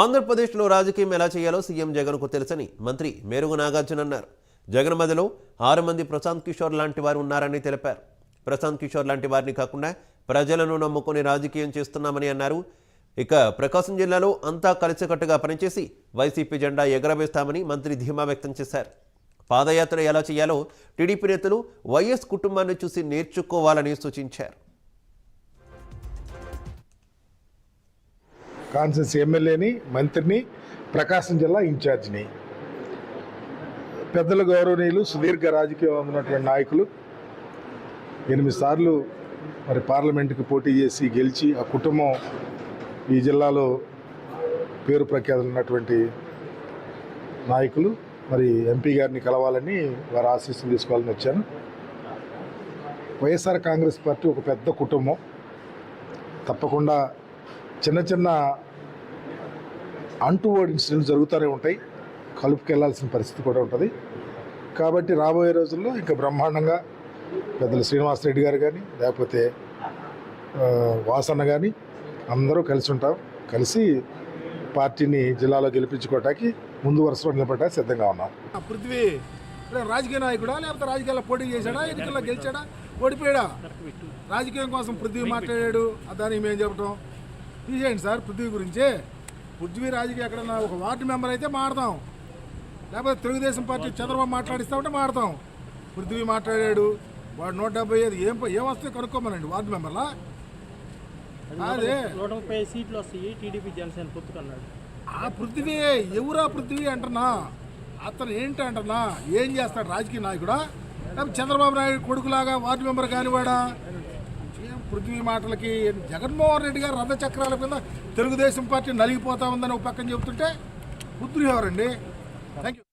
ఆంధ్రప్రదేశ్లో రాజకీయం ఎలా చేయాలో సీఎం జగన్కు తెలుసని మంత్రి మేరుగు నాగార్జున అన్నారు. జగన్ మధ్యలో 6 మంది ప్రశాంత్ కిషోర్ లాంటి వారు ఉన్నారని తెలిపారు. ప్రశాంత్ కిషోర్ లాంటి వారిని కాకుండా ప్రజలను నమ్ముకొని రాజకీయం చేస్తున్నామని అన్నారు. ఇక ప్రకాశం జిల్లాలో అంతా కలిసికట్టుగా పనిచేసి వైసీపీ జెండా ఎగరవేస్తామని మంత్రి ధీమా వ్యక్తం చేశారు. పాదయాత్ర ఎలా చేయాలో టీడీపీ నేతలు వైఎస్ కుటుంబాన్ని చూసి నేర్చుకోవాలని సూచించారు. కాన్సెన్స్ ఎమ్మెల్యేని, మంత్రిని, ప్రకాశం జిల్లా ఇన్ఛార్జిని, పెద్దల గౌరవనీయులు, సుదీర్ఘ రాజకీయం ఉన్నటువంటి నాయకులు 8 సార్లు మరి పార్లమెంటుకి పోటీ చేసి గెలిచి ఆ కుటుంబం ఈ జిల్లాలో పేరు ప్రఖ్యాతులు ఉన్నటువంటి నాయకులు మరి ఎంపీ గారిని కలవాలని వారి ఆశీస్సులు తీసుకోవాలని వచ్చాను. వైఎస్ఆర్ కాంగ్రెస్ పార్టీ ఒక పెద్ద కుటుంబం. తప్పకుండా చిన్న చిన్న అంటువర్డ్ ఇన్సిడెంట్స్ జరుగుతూనే ఉంటాయి. కలుపుకెళ్లాల్సిన పరిస్థితి కూడా ఉంటుంది. కాబట్టి రాబోయే రోజుల్లో ఇంకా బ్రహ్మాండంగా పెద్దలు శ్రీనివాసరెడ్డి గారు కానీ లేకపోతే వాసన్న కానీ అందరూ కలిసి ఉంటాం. కలిసి పార్టీని జిల్లాలో గెలిపించుకోవటానికి ముందు వరుసలో నిలబడటానికి సిద్ధంగా ఉన్నాం. పృథ్వీ రాజకీయ నాయకుడా లేకపోతే రాజకీయాల్లో పోటీ చేశాడా, ఎన్నికల్లో గెలిచాడా, ఓడిపోయాడా? రాజకీయం కోసం పృథ్వీ మాట్లాడాడు, దానికి మేము చెప్పటం తీసేయండి సార్. పృథ్వీ గురించే పృథ్వీ రాజకీయ ఎక్కడన్నా ఒక వార్డు మెంబర్ అయితే మాడతాం, లేకపోతే తెలుగుదేశం పార్టీ చంద్రబాబు మాట్లాడిస్తా ఉంటే మాడతాం. పృథ్వీ మాట్లాడాడు, వాడు 175 ఏం వస్తే కనుక్కోమనండి వార్డు మెంబర్లా. అదే 130 సీట్లు వస్తాయి టీడీపీ జనసేన పొత్తుకన్నాడు. ఆ పృథ్వీ ఎవరా పృథ్వీ అంటున్నా, అతను ఏంటి అంటున్నా, ఏం చేస్తాడు? రాజకీయ నాయకుడా లేకపోతే చంద్రబాబు నాయుడు కొడుకులాగా వార్డు మెంబర్ కానివాడా? పృథ్వీ మాటలకి జగన్మోహన్ రెడ్డి గారు రథచక్రాల కింద తెలుగుదేశం పార్టీ నలిగిపోతా ఉందని ఒక పక్కన చెబుతుంటే పృథ్వీ ఎవరండి? Thank you.